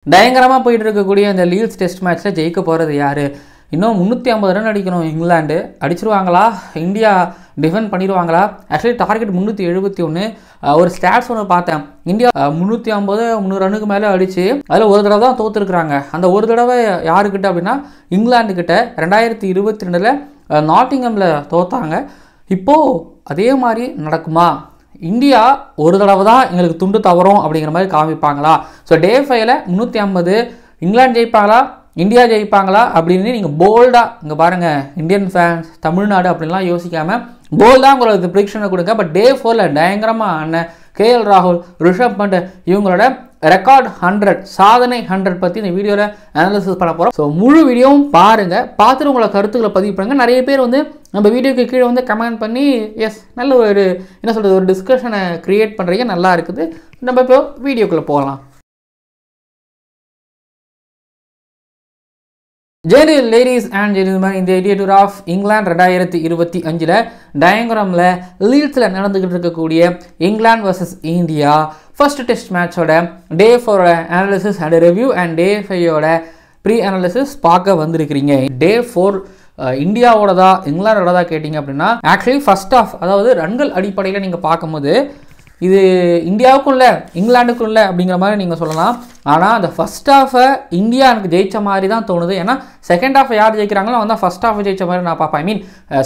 பயங்கரமாக போயிட்டு இருக்கக்கூடிய அந்த லீட்ஸ் டெஸ்ட் மேட்ச்சில் ஜெயிக்க போகிறது யார்? இன்னும் 350 ரன் அடிக்கணும். இங்கிலாந்து அடிச்சிருவாங்களா? இந்தியா டிஃபெண்ட் பண்ணிடுவாங்களா? Actually target 371. ஒரு ஸ்டாட்ஸ் ஒன்று பார்த்தேன். இந்தியா 350 ரன்னுக்கு மேலே அடித்து அதில் ஒரு தடவை தான் தோற்றுருக்குறாங்க. அந்த ஒரு தடவை யாருக்கிட்ட அப்படின்னா இங்கிலாந்துக்கிட்ட 2022 நாட்டிங்கமில் தோற்றாங்க. இப்போது அதே மாதிரி நடக்குமா? இந்தியா ஒரு தடவை தான் எங்களுக்கு துண்டு தவறும் அப்படிங்கிற மாதிரி காமிப்பாங்களா? ஸோ டே 5ல் 350 இங்கிலாந்து ஜெயிப்பாங்களா, இந்தியா ஜெயிப்பாங்களா அப்படின்னு நீங்கள் போல்டாக இங்கே பாருங்கள். இந்தியன் ஃபேன்ஸ், தமிழ்நாடு அப்படின்லாம் யோசிக்காமல் போல்டாக உங்களுக்கு ப்ரிடிக்ஷனை கொடுங்க. பட் டே 4ல் பயங்கரமாக அண்ணன் KL ராகுல், ரிஷப் பண்ட் இவங்களோட ரெக்கார்ட் 100 சாதனை 100 பற்றி இந்த வீடியோவில் அனாலிசிஸ் பண்ண போகிறோம். ஸோ முழு வீடியோவும் பாருங்கள். பார்த்துட்டு உங்களை கருத்துக்களை பதிவு பண்ணுங்கள். நிறைய பேர் வந்து நம்ம வீடியோக்கு கீழே வந்து கமெண்ட் பண்ணி நல்ல ஒரு என்ன சொல்கிறது ஒரு டிஸ்கஷனை க்ரியேட் பண்ணுறீங்க. நல்லா இருக்குது. நம்ம இப்போ வீடியோக்குள்ளே போகலாம். லேடிஸ் அண்ட் ஜென்டில்மேன், இந்த எடிய டூர் ஆஃப் இங்கிலாந்து 2025 டயங்கிராமில் லீட்ஸில் நடந்துக்கிட்டு இருக்கக்கூடிய England versus India first test மேட்சோட day 4 analysis and review and day 5 pre analysis பார்க்க வந்திருக்கிறீங்க. டே 4 இந்தியாவோடதா இங்கிலாண்டோடதா கேட்டிங்க அப்படின்னா ஆக்சுவலி ஃபர்ஸ்ட் ஆஃப், அதாவது ரன்கள் அடிப்படையில் நீங்கள் பார்க்கும்போது இது இந்தியாவுக்கும் இல்லை இங்கிலாந்துக்கும் இல்லை அப்படிங்கிற மாதிரி நீங்கள் சொல்லலாம். ஆனால் அந்த ஃபர்ஸ்ட் ஹாஃபை இந்தியா எனக்கு ஜெயித்த மாதிரி தான் தோணுது. ஏன்னா செகண்ட் ஹாஃப் யார் ஜெயிக்கிறாங்களோ அவங்க தான் ஃபர்ஸ்ட் ஹாஃப் ஜெயித்த மாதிரி நான் பார்ப்பேன். ஐ மீன்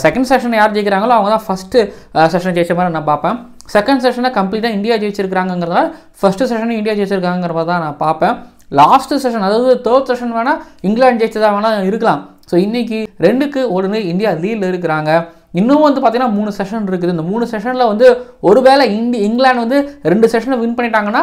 செகண்ட் செஷன் யார் ஜெயிக்கிறாங்களோ அவங்க தான் ஃபஸ்ட்டு செஷன் ஜெயித்த மாதிரி நான் பார்ப்பேன். செகண்ட் செஷனை கம்ப்ளீட்டாக இந்தியா ஜெயிச்சிருக்கிறாங்கிறதால ஃபஸ்ட்டு செஷனும் இந்தியா ஜெயிச்சிருக்காங்கிற மாதிரி தான் நான் பார்ப்பேன். லாஸ்ட்டு செஷன், அதாவது தேர்ட் செஷன் வேணால் இங்கிலாந்து ஜெயிச்சதாக வேணால் இருக்கலாம். ஸோ இன்றைக்கி 2-1 இந்தியா லீடில் இருக்கிறாங்க. இன்னும் வந்து பார்த்தீங்கன்னா 3 செஷன் இருக்குது. இந்த 3 செஷனில் வந்து ஒருவேளை இங்கிலாந்து வந்து 2 செஷனை வின் பண்ணிட்டாங்கன்னா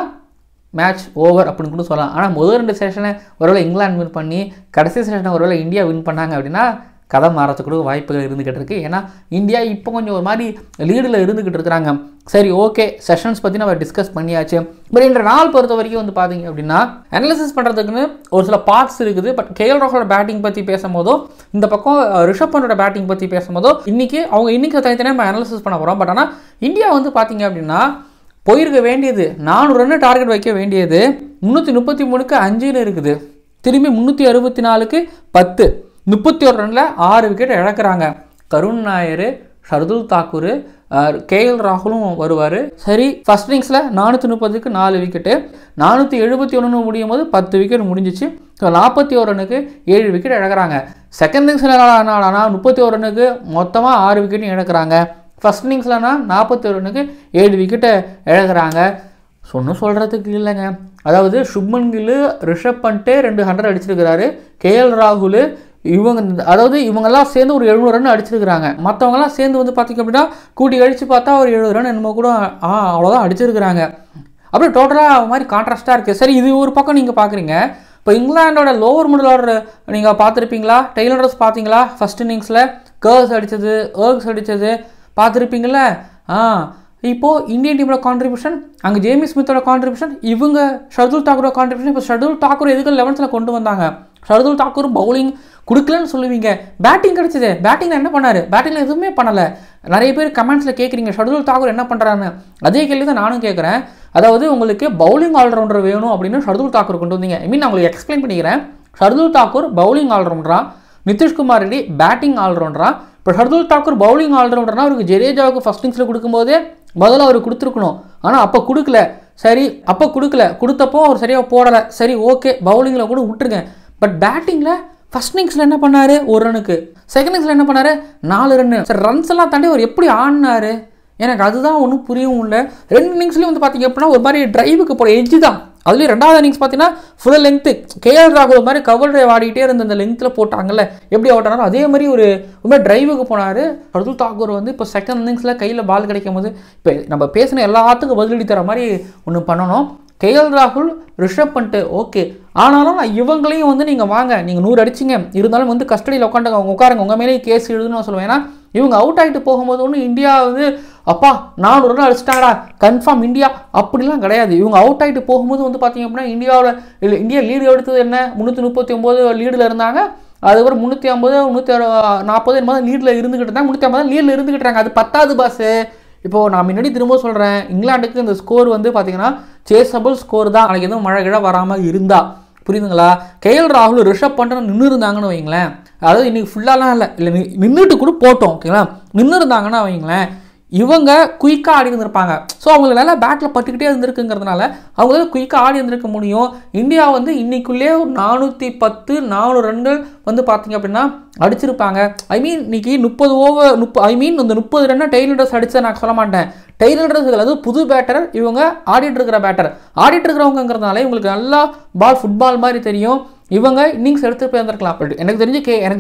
மேட்ச் ஓவர் அப்படின்னு கூட சொல்லலாம். ஆனால் முதல் 2 செஷனை ஒருவேளை இங்கிலாந்து வின் பண்ணி கடைசி செஷனை ஒருவேளை இந்தியா வின் பண்ணாங்க அப்படின்னா கதை மாறத்துக்கூட வாய்ப்புகள் இருந்துக்கிட்டு இருக்குது. ஏன்னா இந்தியா இப்போ கொஞ்சம் ஒரு மாதிரி லீடில் இருந்துக்கிட்டு இருக்கிறாங்க. சரி, ஓகே, செஷன்ஸ் பற்றி நம்ம டிஸ்கஸ் பண்ணியாச்சு. பட் இன்ற நாள் பொறுத்த வரைக்கும் வந்து பார்த்தீங்க அப்படின்னா அனாலிசிஸ் பண்ணுறதுக்குன்னு ஒரு சில பார்ட்ஸ் இருக்குது. பட் KL ராகுலோட பேட்டிங் பற்றி பேசும்போதோ இந்த பக்கம் ரிஷப் பண்டோட பேட்டிங் பற்றி பேசும்போதோ இன்றைக்கி அவங்க இன்னிங்ஸை தனித்தனியாக நம்ம அனாலிசிஸ் பண்ண போகிறோம். பட் ஆனால் இந்தியா வந்து பார்த்தீங்க அப்படின்னா போயிருக்க வேண்டியது 400 ரன்னு டார்கெட் வைக்க வேண்டியது 333க்கு 5ன்னு இருக்குது. திரும்பி 364க்கு 10, 31 ரனில் 6 விக்கெட் இழக்கிறாங்க. கருண் நாயர், ஷர்துல் தாக்கூர், KL ராகுலும் வருவார். சரி, ஃபர்ஸ்ட் இன்னிங்ஸில் 430க்கு 4 விக்கெட்டு, 471 முடியும் போது 10 விக்கெட் முடிஞ்சிச்சு. ஸோ 41 ரனுக்கு 7 விக்கெட் இழக்கிறாங்க. செகண்ட் இன்னிங்ஸில் 31 ரனுக்கு மொத்தமாக 6 விக்கெட்டும் இழக்கிறாங்க. ஃபர்ஸ்ட் இன்னிங்ஸ்லனா 41 ரனுக்கு 7 விக்கெட்டை இழக்கிறாங்க. ஒன்றும் சொல்கிறதுக்கு இல்லைங்க. அதாவது சுப்மன் கில், ரிஷப் பண்ட்டு 200 அடிச்சிருக்கிறாரு. KL ராகுல் இவங்கெல்லாம் சேர்ந்து ஒரு 700 ரன் அடிச்சிருக்கிறாங்க. மற்றவங்கலாம் சேர்ந்து வந்து பார்த்திங்க அப்படின்னா கூட்டி கழித்து பார்த்தா ஒரு 70 ரன் என்னமோ கூட அவ்வளோதான் அடிச்சிருக்கிறாங்க. அப்படியே டோட்டலாக மாதிரி கான்ட்ராஸ்ட்டாக இருக்குது. சரி, இது ஒரு பக்கம் நீங்கள் பார்க்குறீங்க. இப்போ இங்கிலாண்டோட லோவர் மிடில் ஆர்டர் நீங்கள் பார்த்துருப்பீங்களா? டெய்லர்ஸ் பார்த்தீங்களா? ஃபர்ஸ்ட் இன்னிங்ஸில் கர்ஸ் அடித்தது, அடித்தது பார்த்துருப்பீங்கள. இப்போது இந்தியன் டீமோட கான்ட்ரிபியூஷன், அங்கே ஜேமி ஸ்மித்தோட கான்ட்ரிபியூஷன், இவங்க ஷர்துல் தாக்கூரோட கான்ட்ரிபியூஷன். இப்போ ஷர்துல் தாக்கூர் எதுக்கு 11th கொண்டு வந்தாங்க? ஷர்துல் தாக்கூர் பவுலிங் கொடுக்கலன்னு சொல்லுவீங்க, பேட்டிங் கிடைச்சது. பேட்டிங்கில் என்ன பண்ணார்? பேட்டிங்கில் எதுவுமே பண்ணலை. நிறைய பேர் கமெண்ட்ஸில் கேட்குறீங்க ஷர்துல் தாக்கூர் என்ன பண்ணுறான்னு. அதே கேள்வி தான் நானும் கேட்குறேன். அதாவது உங்களுக்கு பவுலிங் ஆல்ரவுண்டர் வேணும் அப்படின்னு ஷர்துல் தாக்கூர் கொண்டு வந்தீங்க. ஐ மீன் நான் உங்களுக்கு எக்ஸ்பிளைன் பண்ணிக்கிறேன். ஷர்துல் தாக்கூர் பவுலிங் ஆல்ரவுண்டரா, நிதிஷ்குமார் ரெட்டி பேட்டிங் ஆல்ரவுண்டரா? இப்போ ஷர்துல் தாக்கூர் பவுலிங் ஆல்ரவுண்டர்னா அவருக்கு ஜடேஜாவுக்கு ஃபர்ஸ்ட் இன்னிங்ஸில் கொடுக்கும்போதே முதல்ல அவர் கொடுத்துருக்கணும். ஆனால் அப்போ கொடுக்கல. சரி, அப்போ கொடுத்தப்போ அவர் சரியாக போடலை. சரி, ஓகே, பவுலிங்கில் கூட விட்டுருங்க. பட் பேட்டிங்கில் ஃபர்ஸ்ட் இன்னிங்ஸில் என்ன பண்ணார்? 1 ரனுக்கு. செகண்ட் இன்னிங்ஸில் என்ன பண்ணார்? 4 ரன்னு. சரி, ரன்ஸ் எல்லாம் தாண்டி அவர் எப்படி ஆடினார்? எனக்கு அதுதான் ஒன்றும் புரியவும் இல்லை. 2 இன்னிங்ஸ்லேயும் வந்து பார்த்தீங்க அப்படின்னா ஒரு மாதிரி டிரைவுக்கு போகிற எட்ஜு தான். அதுலேயும் 2வது இன்னிங்ஸ் பார்த்தீங்கன்னா ஃபுல் லென்த்து KL ராகுல் மாதிரி கவர் டிரைவ் ஆடிட்டே இருந்த அந்த லென்த்தில் போட்டாங்கல்ல, எப்படி அவுட் ஆனாலும் அதே மாதிரி ஒரு மாதிரி டிரைவுக்கு போனார். ஷர்துல் தாக்கூர் வந்து இப்போ செகண்ட் இன்னிங்ஸில் கையில் பால் கிடைக்கும் போது இப்போ நம்ம பேசின எல்லாத்துக்கும் பதிலடி தர மாதிரி ஒன்று பண்ணணும். KL ராகுல், ரிஷப் பண்ட்டு ஓகே. ஆனாலும் நான் இவங்களையும் வந்து நீங்கள் வாங்க, நீங்கள் 100 அடிச்சிங்க, இருந்தாலும் வந்து கஸ்டடியில் உட்காருங்க, உங்கள் மேலேயே கேஸ் எழுதுன்னு நான் சொல்லுவேன். ஏன்னா இவங்க அவுட் ஆகிட்டு போகும்போது ஒன்று இந்தியா வந்து அப்பா 400 ரன் அடிச்சிட்டாடா கன்ஃபார்ம் இந்தியா அப்படிலாம் கிடையாது. இவங்க அவுட் ஆகிட்டு போகும்போது வந்து பார்த்தீங்க அப்படின்னா இந்தியா லீடு எடுத்தது என்ன? 339 லீடில் இருந்தாங்க. அதுக்கப்புறம் 350, 140 என்னமோ லீடில் இருந்துக்கிட்டு இருந்தாங்க. 350 லீடில் இருந்துக்கிட்டாங்க. அது 10வது பாஸு. இப்போது நான் முன்னாடி திரும்ப சொல்கிறேன், இங்கிலாந்துக்கு இந்த ஸ்கோர் வந்து பார்த்தீங்கன்னா சேஸபிள் ஸ்கோர் தான். நாளைக்கு எதுவும் மழை கிழ வராமல் இருந்தால் புரியுதுங்களா? கேஎல் ராகுல் ரிஷப் பண்ட் நின்று இருந்தாங்கன்னு வைங்களேன், அதாவது இன்னைக்கு ஃபுல்லாலாம் இல்லை நின்றுட்டு கூட போட்டோம் ஓகேங்களா, நின்று இருந்தாங்கன்னா வைங்களேன் இவங்க குயிக்காக ஆடி இருந்திருப்பாங்க. ஸோ அவங்களுக்கு நல்லா பேட்டில் பட்டுக்கிட்டே இருந்திருக்குங்கிறதுனால அவங்களால குயிக்காக ஆடி இருந்திருக்க முடியும். இந்தியா வந்து இன்னைக்குள்ளேயே ஒரு 410-400 ரன்கள் வந்து பார்த்தீங்க அப்படின்னா அடிச்சிருப்பாங்க. ஐ மீன் இன்னைக்கு 30 ஓவர் இந்த 30 ரன்னை டெய்லண்டர்ஸ் அடிச்சதை நான் சொல்ல மாட்டேன். டெய்லண்டர்ஸ் அதாவது புது பேட்டர், இவங்க ஆடிட்டு இருக்கிற பேட்டர், ஆடிட்டு இருக்கிறவங்கிறதுனால இவங்களுக்கு நல்லா ஃபுட்பால் மாதிரி தெரியும். இவங்க இன்னிங்ஸ் எடுத்து போயிருந்திருக்கலாம். பட் எனக்கு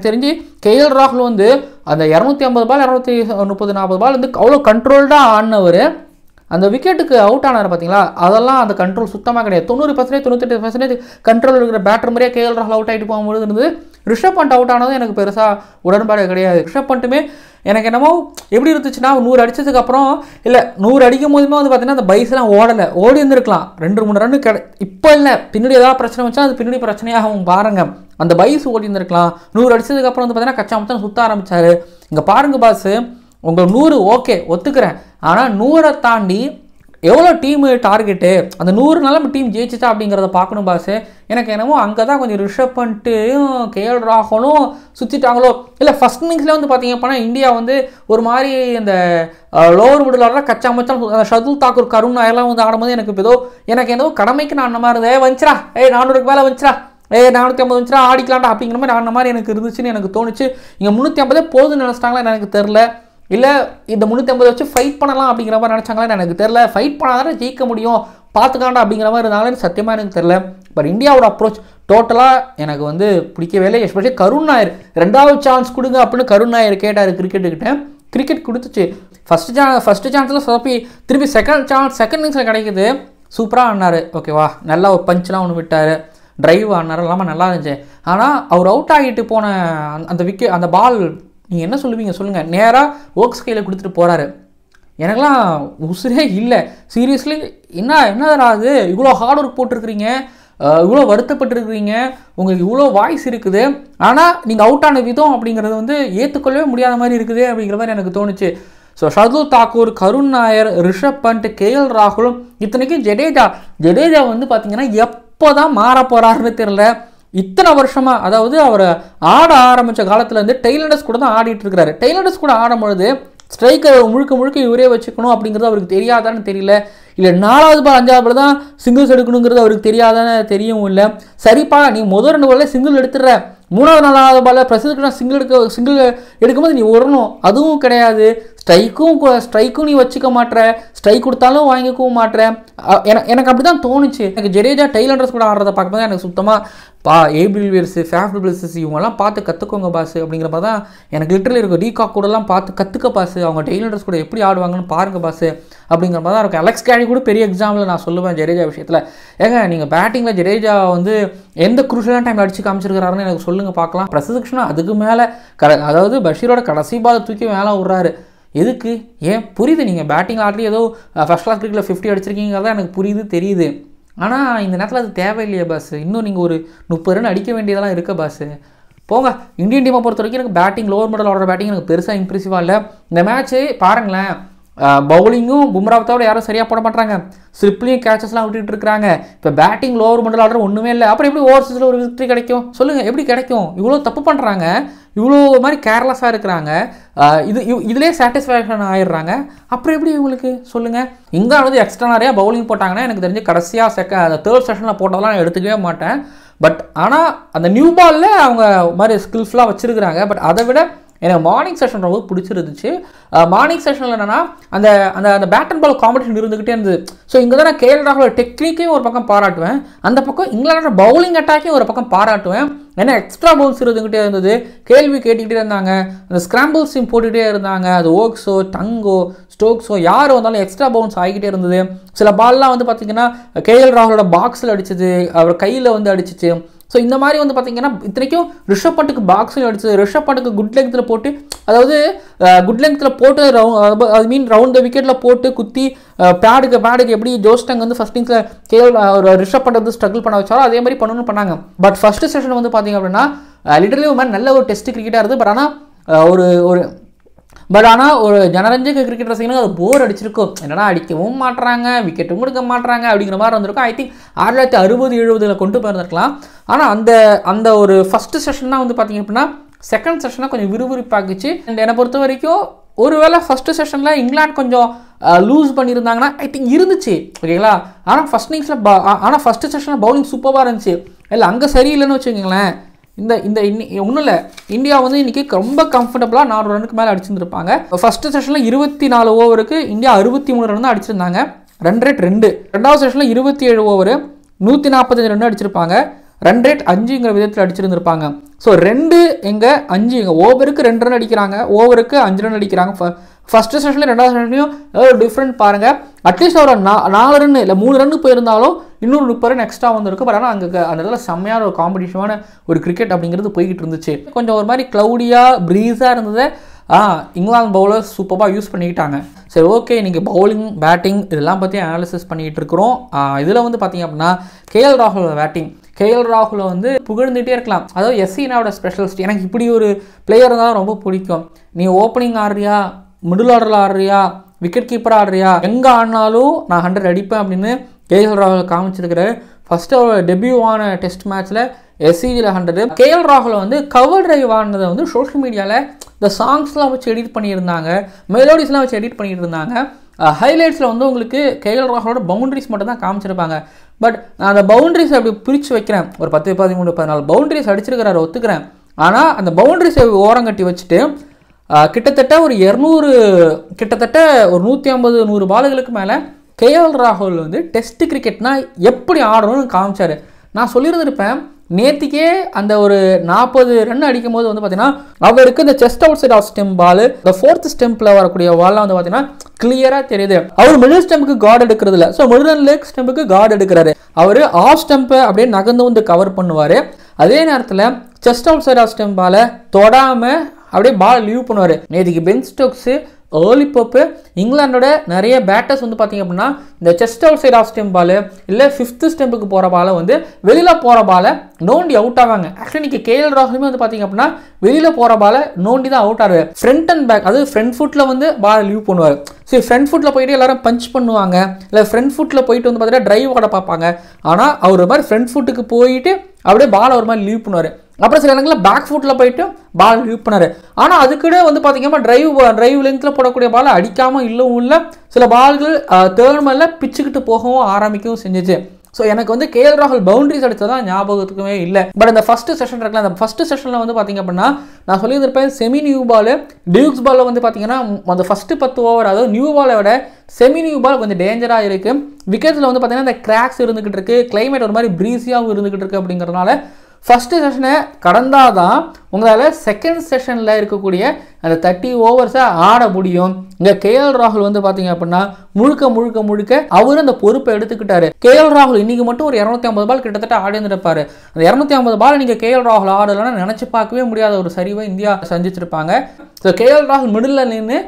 தெரிஞ்சு கேஎல் ராகுல் வந்து அந்த 250 பால் 230-40 பால் வந்து அவ்வளோ கண்ட்ரோல்டாக ஆடினவர். அந்த விக்கெட்டுக்கு அவுட் ஆனார் பார்த்தீங்களா, அதெல்லாம் அந்த கண்ட்ரோல் சுத்தமாக கிடையாது. 90% 98% கண்ட்ரோல் இருக்கிற பேட்டர் மாதிரியே கேஎல் ராகுல் அவுட் ஆகிட்டு போகும்போது இருந்தது. ரிஷப் பண்ட் அவுட் ஆனதும் எனக்கு பெருசாக உடன்பாடு கிடையாது. ரிஷப் பண்ட்டுமே எனக்கு என்னமோ எப்படி இருந்துச்சுன்னா 100 அடித்ததுக்கப்புறம் இல்லை 100 அடிக்கும் போதுமே வந்து பார்த்தீங்கன்னா அந்த பைஸ்லாம் ஓடி இருந்திருக்கலாம். 2-3 ரன்னு இப்போ இல்லை, பின்னாடி ஏதாவது பிரச்சனை வச்சா அது பின்னாடி பிரச்சனையாகவும் பாருங்க. அந்த பைஸ் ஓடி இருந்திருக்கலாம். 100 அடித்ததுக்கப்புறம் வந்து பார்த்தீங்கன்னா கச்சா மச்சான் சுற்ற ஆரம்பித்தார். இங்கே பாருங்க பாஸ், உங்கள் 100 ஓகே ஒத்துக்கிறேன், ஆனால் 100 தாண்டி எவ்வளோ டீமு டார்கெட்டு, அந்த 100 நம்ம டீம் ஜெயிச்சிச்சா அப்படிங்கிறத பார்க்கணும் பாஸ். எனக்கு என்னமோ அங்கே தான் கொஞ்சம் ரிஷப் பண்ட்டும் கேஎல் ராகுலும் சுற்றிட்டாங்களோ. இல்லை ஃபஸ்ட் இன்னிங்ஸில் வந்து பார்த்தீங்க அப்படின்னா இந்தியா வந்து ஒரு மாதிரி இந்த லோவர் மிடில் ஆர்டர் கச்சா மச்சான் ஷர்துல் தாக்கூர் கருண் நாயர்லாம் வந்து ஆடும்போது எனக்கு ஏதோ கடமைக்கு நான் அந்த மாதிரி வந்துச்சுரா 400க்கு மேலே வந்துச்சுரா 450 வந்துச்சுரா ஆடிக்கலாம்டா அப்படிங்கிற மாதிரி ஆடின மாதிரி எனக்கு இருந்துச்சுன்னு எனக்கு தோணுச்சு. இங்கே 350 போதுன்னு நினச்சிட்டாங்களா எனக்கு தெரில, இல்லை இந்த 350 வச்சு ஃபைட் பண்ணலாம் அப்படிங்கிற மாதிரி நினச்சாங்களா எனக்கு தெரில. ஃபைட் பண்ணாதானே ஜெயிக்க முடியும், பார்த்துக்காண்டா அப்படிங்கிற மாதிரி இருந்தாலும் சத்தியமாக எனக்கு தெரில. பட் இந்தியாவோட அப்ரோச் டோட்டலாக எனக்கு வந்து பிடிக்கவே இல்லை. எஸ்பெஷலி கருண் நாயர் 2வது சான்ஸ் கொடுங்க அப்படின்னு கருண் நாயர் கேட்டார் கிரிக்கெட்டுக்கிட்ட. கிரிக்கெட் கொடுத்துச்சு. ஃபஸ்ட்டு சான்ஸில் சொப்பி திருப்பி செகண்ட் இன்னிங்ஸில் கிடைக்குது. சூப்பராக ஆனார் ஓகேவா, நல்லா ஒரு பஞ்ச்லாம் ஒன்று விட்டார், டிரைவ் ஆனார், எல்லாமே நல்லா இருந்துச்சு. ஆனால் அவர் அவுட் ஆகிட்டு போன அந்த பால் நீங்கள் என்ன சொல்லுவீங்க சொல்லுங்கள், நேராக ஓக்ஸ் கையில் கொடுத்துட்டு போகிறாரு. எனக்கெல்லாம் உசுரே இல்லை சீரியஸ்லி. என்னடா அது, இவ்வளோ ஹார்ட் ஒர்க் போட்டிருக்கிறீங்க, இவ்வளோ வருத்தப்பட்டுருக்கிறீங்க, உங்களுக்கு இவ்வளோ வாய்ஸ் இருக்குது, ஆனால் நீங்கள் அவுட் ஆன விதம் அப்படிங்கிறது வந்து ஏற்றுக்கொள்ளவே முடியாத மாதிரி இருக்குது அப்படிங்கிற மாதிரி எனக்கு தோணுச்சு. ஸோ ஷர்துல் தாக்கூர், கருண் நாயர், ரிஷப் பண்ட், கேஎல் ராகுலும், இத்தனைக்கும் ஜடேஜா வந்து பார்த்தீங்கன்னா எப்போ தான் மாற போகிறாருன்னு தெரியல. இத்தனை வருஷமாக, அதாவது அவர் ஆட ஆரம்பித்த காலத்துலேருந்து டெய்லண்டர்ஸ் கூட தான் ஆடிட்டு இருக்கிறாரு. டெய்லண்டர்ஸ் கூட ஆடும்பொழுது ஸ்ட்ரைக்கர் முழுக்க இவரே வச்சுக்கணும் அப்படிங்கிறது அவருக்கு தெரியாதான்னு தெரியல, இல்லை 4வது பால் 5வது பால் தான் சிங்கிள்ஸ் எடுக்கணுங்கிறது அவருக்கு தெரியாதான்னு தெரியவும் இல்லை. சரிப்பா நீ முதல் 2 பால்ல சிங்கிள் எடுத்துடுற, 3வது 4வது பால் பிரசிடென்ட் சிங்கிள் எடுக்கும்போது நீ வரணும், அதுவும் கிடையாது. ஸ்ட்ரைக்கும் நீ வச்சுக்க மாட்டேற, ஸ்ட்ரைக் கொடுத்தாலும் வாங்கிக்கவும் மாட்டேற. எனக்கு அப்படி தான் தோணுச்சு. எனக்கு ஜடேஜா டெய்லண்டர்ஸ் கூட ஆடுறத பார்க்கும்போது எனக்கு சுத்தமாக ஏபிள்வியர்ஸ், ஃபேஃப் டூப்ளசிஸ் இவங்கெல்லாம் பார்த்து கற்றுக்கோங்க பாஸ் அப்படிங்கிற மாதிரி தான் எனக்கு லிட்டரலி இருக்கும். டீகாக் கூடலாம் பார்த்து கற்றுக்க பாஸ், அவங்க டெய்லண்டர்ஸ் கூட எப்படி ஆடுவாங்கன்னு பாருங்கள் பாஸ் அப்படிங்கிற மாதிரி தான் இருக்கும். அலெக்ஸ் கேரி கூட பெரிய எக்ஸாம்பிள் நான் சொல்லுவேன் ஜடேஜா விஷயத்தில். ஏங்க நீங்கள் பேட்டிங்கில் ஜடேஜா வந்து எந்த குரூஷியலான டைமில் அடித்து காமிச்சிருக்கிறாருன்னு எனக்கு சொல்லுங்கள் பார்க்கலாம். பிரசிடென்ட் அதுக்கு மேலே அதாவது பஷீரோட கடைசி பால் தூக்கி மேலே விட்றாரு. எதுக்கு? ஏன் புரியுது, நீங்கள் பேட்டிங் ஆட்லேயே ஏதோ ஃபர்ஸ்ட் கிளாஸ் கிரிக்கெட்டில் 50 அடிச்சிருக்கீங்கிறதா எனக்கு புரியுது தெரியுது. ஆனால் இந்த நேரத்தில் அது தேவையில்லையே பாஸ், இன்னும் நீங்கள் ஒரு 30 ரன் அடிக்க வேண்டியதெல்லாம் இருக்க பாஸ். போங்க. இந்தியன் டீமை பொறுத்த வரைக்கும் எனக்கு batting lower middle order batting எனக்கு பெருசாக இம்ப்ரெசிவாக இல்லை. இந்த மேட்ச்சு பாருங்களேன், பவுலிங்கும் பும்ராவை தவிர யாரும் சரியாக போட மாட்டாங்க, ஸ்லிப்லையும் கேச்சஸ்லாம் விட்டுட்டு இருக்கிறாங்க. இப்போ பேட்டிங் லோவர் மிடில் ஆர்டர் ஒன்றுமே இல்லை, அப்புறம் எப்படி ஓவர்சீஸில் ஒரு விக்டரி கிடைக்கும் சொல்லுங்கள்? எப்படி கிடைக்கும்? இவ்வளோ தப்பு பண்ணுறாங்க, இவ்வளோ மாதிரி கேர்லெஸ்ஸாக இருக்கிறாங்க, இதுலேயே சாட்டிஸ்ஃபேக்ஷன் ஆயிடுறாங்க, அப்புறம் எப்படி இவங்களுக்கு சொல்லுங்கள்? இங்கே வந்து எக்ஸ்ட்ரா நிறையா பவுலிங் போட்டாங்கன்னா எனக்கு தெரிஞ்சு கடைசியாக அந்த 3rd செஷனில் போட்டதெல்லாம் நான் எடுத்துக்கவே மாட்டேன். பட் ஆனால் அந்த நியூ பாலில் அவங்க மாதிரி ஸ்கில்ஃபுல்லாக வச்சுருக்கிறாங்க. பட் அதை விட எனக்கு மார்னிங் செஷன் ரொம்ப பிடிச்சிருந்துச்சு. மார்னிங் செஷனில் என்னென்னா அந்த அந்த அந்த பேட் அண்ட் பால் காம்படிஷன் இருந்துக்கிட்டே இருந்தது. ஸோ இங்கே தான் நான் கேஎல் ராகுலோட டெக்னிக்கையும் ஒரு பக்கம் பாராட்டுவேன், அந்த பக்கம் இங்கிலாண்டோட பவுலிங் அட்டாக்கையும் ஒரு பக்கம் பாராட்டுவேன். ஏன்னா எக்ஸ்ட்ரா பவுல்ஸ் இருந்துக்கிட்டே இருந்தது, கேள்வி கேட்டுக்கிட்டே இருந்தாங்க, அந்த ஸ்கிராம்பிள்ஸையும் போட்டுகிட்டே இருந்தாங்க. அது ஓக்ஸோ டங்கோ ஸ்டோக்ஸோ யார் வந்தாலும் எக்ஸ்ட்ரா பவுன்ஸ் ஆகிக்கிட்டே இருந்தது. சில பால்லாம் வந்து பார்த்திங்கன்னா கேஎல் ராகுலோட பாக்ஸில் அடிச்சது, அவர் கையில் வந்து அடிச்சிச்சு. ஸோ இந்த மாதிரி வந்து பார்த்திங்கன்னா இத்தனைக்கும் ரிஷப் பண்ட்டுக்கு பாக்ஸில் அடிச்சது, ரிஷப் பண்ட்டுக்கு குட் லெங்த்தில் போட்டு, அதாவது குட் லெங்த்தில் போட்டு ரவுண்ட் த விக்கெட்டில் போட்டு குத்தி பேடுக்கு எப்படி ஜோஸ்டங் வந்து ஃபர்ஸ்ட் இன்னிங்ஸில் ரிஷப் பண்ட் வந்து ஸ்ட்ரகிள் பண்ண வச்சாரோ அதே மாதிரி பண்ணணும்னு பண்ணாங்க. பட் ஃபர்ஸ்ட் செஷன் வந்து பார்த்திங்க அப்படின்னா லிட்டரலி ஒரு மாதிரி நல்ல ஒரு டெஸ்ட் கிரிக்கெட்டாக இருந்தது. பட் ஆனால் ஒரு பட் ஆனால் ஒரு ஜனரஞ்சக கிரிக்கெட் ரசிகனுக்கு அது போர் அடிச்சிருக்கும். என்னடா அடிக்கவும் மாட்டுறாங்க, விக்கெட்டும் கொடுக்க மாட்டுறாங்க அப்படிங்கிற மாதிரி வந்திருக்கும். ஐ திங்க் 1960-70 கொண்டு போயிருந்துருக்கலாம். ஆனால் அந்த ஒரு ஃபஸ்ட்டு செஷன் தான் வந்து பார்த்திங்க அப்படின்னா செகண்ட் செஷனாக கொஞ்சம் விறுவிறுப்பாகிச்சு. அண்ட் என்னை பொறுத்த வரைக்கும் ஒருவேளை ஃபஸ்ட்டு செஷனில் இங்கிலாந்து கொஞ்சம் லூஸ் பண்ணியிருந்தாங்கன்னா ஐ திங்க் இருந்துச்சு, ஓகேங்களா. ஆனால் ஃபஸ்ட்டு செஷனில் பவுலிங் சூப்பராக இருந்துச்சு. இல்லை அங்கே சரியில்லைன்னு வச்சுக்கோங்களேன். ஒன்றும் இல்லை, இந்தியா வந்து இன்றைக்கி ரொம்ப கம்ஃபர்டபுளாக 4 ரனுக்கு மேலே அடிச்சிருந்துருப்பாங்க. ஃபஸ்ட்டு செஷனில் 24 ஓவருக்கு இந்தியா 63 ரன் தான் அடிச்சிருந்தாங்க, ரன் ரேட் 2. ரெண்டாவது செஷனில் 27 ஓவர் 145 ரன் அடிச்சிருப்பாங்க, ரன் ரேட் 5ங்கிற விதத்தில் அடிச்சிருந்துருப்பாங்க. ஸோ 2 எங்கே 5 எங்கே ஓவருக்கு 2 ரன் அடிக்கிறாங்க, ஓவருக்கு 5 ரன் அடிக்கிறாங்க. ஃபஸ்ட்டு செஷன்லையும் ரெண்டாவது செஷன்லையும் டிஃப்ரெண்ட் பாருங்கள். அட்லீஸ்ட் ஒரு 4 ரன் இல்லை 3 ரன்னு போயிருந்தாலும் இன்னொரு 30 ரன் எக்ஸ்ட்ரா வந்துருக்கு. பட் ஆனால் அங்கே அந்த இடத்துல செம்மையான ஒரு காம்படிஷனான ஒரு கிரிக்கெட் அப்படிங்கிறது போய்கிட்டு இருந்துச்சு. கொஞ்சம் ஒரு மாதிரி க்ளவுடியாக ப்ரீஸாக இருந்தது. இங்கிலாந்து பவுலர்ஸ் சூப்பராக யூஸ் பண்ணிக்கிட்டாங்க. சரி, ஓகே, இன்றைக்கி பவுலிங் பேட்டிங் இதெல்லாம் பற்றி அனாலிசிஸ் பண்ணிகிட்டு இருக்கிறோம். இதில் வந்து பார்த்திங்க அப்படின்னா KL ராகுலோட பேட்டிங், KL ராகுலை வந்து புகழ்ந்துகிட்டே இருக்கலாம். அதாவது எஸ்சினாவோட ஸ்பெஷலிஸ்ட். எனக்கு இப்படி ஒரு பிளேயர் தான் ரொம்ப பிடிக்கும். நீ ஓப்பனிங் ஆடுறியா, மிடில் ஆர்டரில் ஆடுறியா, விக்கெட் கீப்பர் ஆடுறியா, எங்கே ஆடினாலும் நான் 100 அடிப்பேன் அப்படின்னு KL ராகுல் காமிச்சிருக்கிறாரு. ஃபஸ்ட்டு அவர் டெபியூவான டெஸ்ட் மேட்ச்சில் SCGயில் 100. KL ராகுல் வந்து கவர் டிரைவ் ஆனதை வந்து சோஷியல் மீடியாவில் இந்த சாங்ஸ்லாம் வச்சு எடிட் பண்ணியிருந்தாங்க, மெலோடிஸ்லாம் வச்சு எடிட் பண்ணிட்டு இருந்தாங்க. ஹைலைட்ஸில் வந்து உங்களுக்கு KL ராகுலோட பவுண்டரிஸ் மட்டும் தான் காமிச்சிருப்பாங்க. பட் நான் அந்த பவுண்டரிஸ் அப்படி பிரித்து வைக்கிறேன். ஒரு 10, 13, 14 பவுண்டரிஸ் அடிச்சிருக்கிறாரு, ஒத்துக்கிறேன். ஆனால் அந்த பவுண்டரிஸை ஓரங்கட்டி வச்சுட்டு கிட்டத்தட்ட ஒரு 150-100 பாலுகளுக்கு மேலே KL ராகுல் வந்து டெஸ்ட் கிரிக்கெட்னா எப்படி ஆடணும்னு காமிச்சார். நான் சொல்லியிருந்திருப்பேன், நேற்றுக்கே அந்த ஒரு 40 ரன் அடிக்கும் போது வந்து பார்த்தீங்கன்னா அவருக்கு இந்த just outside off stump ball, இந்த 4th ஸ்டெம்பில் வரக்கூடிய பால்லாம் வந்து பார்த்தீங்கன்னா கிளியராக தெரியுது. அவர் மிடில் ஸ்டெம்புக்கு கார்டு எடுக்கிறது இல்லை. ஸோ மிடில் லெக் ஸ்டெம்புக்கு கார்டு எடுக்கிறாரு. அவர் ஆஃப் ஸ்டெம்பை அப்படியே நகர்ந்து வந்து கவர் பண்ணுவார். அதே நேரத்தில் just outside off stump பாலை தொடாமல் அப்படியே பால் லீவ் பண்ணுவார். நேற்றுக்கு பென் ஸ்டோக்ஸு, ஏர்லி போப்பு, இங்கிலாண்டோட நிறைய பேட்டர்ஸ் வந்து பார்த்திங்க அப்படின்னா இந்த just outside off stump ball இல்லை 5th ஸ்டெம்புக்கு போகிற பாலை வந்து வெளியில் போகிற பாலை நோண்டி அவுட் ஆவாங்க. ஆக்சுவலி இன்றைக்கி KL ராகுலுமே வந்து பார்த்திங்க அப்படின்னா வெளியில் போகிற பாலை நோண்டி தான் அவுட் ஆடுவார். ஃப்ரண்ட் அண்ட் பேக், அதாவது ஃப்ரண்ட் ஃபுட்டில் வந்து பால் லீவ் பண்ணுவார். சரி, ஃப்ரண்ட் ஃபுட்டில் போயிட்டு எல்லாரும் பஞ்ச் பண்ணுவாங்க, இல்லை ஃப்ரண்ட் ஃபுட்டில் போயிட்டு வந்து பார்த்தீங்கன்னா ட்ரைவ் ஆட பார்ப்பாங்க. ஆனால் அவர் ஒரு மாதிரி ஃப்ரண்ட் ஃபுட்டுக்கு போயிட்டு அப்படியே பால் ஒரு மாதிரி லீவ் பண்ணுவார். அப்புறம் சில இடங்களில் பேக் ஃபுட்டில் போயிட்டு பால் லீவ் பண்ணார். ஆனால் அதுக்கூட வந்து பார்த்தீங்கன்னா ட்ரைவ் லென்த்தில் போடக்கூடிய பால் அடிக்காமல் இல்லவும் இல்லை, சில பால்கள் தேர்ட் மேலில் பிச்சுக்கிட்டு போகவும் ஆரம்பிக்கவும் செஞ்சிச்சு. ஸோ எனக்கு வந்து KL ராகுல் பவுண்டரிஸ் அடித்ததான் ஞாபகத்துக்குமே இல்லை. பட் இந்த ஃபஸ்ட்டு செஷன் இருக்கலாம், அந்த ஃபஸ்ட்டு செஷனில் வந்து பார்த்திங்க அப்படின்னா நான் சொல்லியிருந்திருப்பேன், செமி நியூ பால் டியூக்ஸ் பாலில் வந்து பார்த்திங்கன்னா அந்த ஃபஸ்ட்டு 10 ஓவர், அதாவது நியூ பாலை விட செமி நியூ பால் கொஞ்சம் டேஞ்சராக இருக்குது. விக்கெட்ஸில் வந்து பார்த்திங்கன்னா இந்த கிராக்ஸ் இருந்துக்கிட்டு இருக்குது, கிளைமேட் ஒரு மாதிரி ப்ரீஸியாகவும் இருந்துக்கிட்டு இருக்குது. அப்படிங்கிறதுனால ஃபஸ்ட்டு செஷனை கடந்தால் தான் உங்களால் செகண்ட் செஷனில் இருக்கக்கூடிய அந்த 30 ஓவர்ஸை ஆட முடியும். இங்கே KL ராகுல் வந்து பார்த்தீங்க அப்படின்னா முழுக்க அவரும் அந்த பொறுப்பை எடுத்துக்கிட்டாரு. KL ராகுல் இன்னைக்கு மட்டும் ஒரு 250 பால் கிட்டத்தட்ட ஆடி இருந்திருப்பாரு. அந்த 250 பால் நீங்கள் KL ராகுல் ஆடலைன்னா நினச்சி பார்க்கவே முடியாத ஒரு சரிவை இந்தியா சந்திச்சிருப்பாங்க. ஸோ KL ராகுல் மிடில் நின்று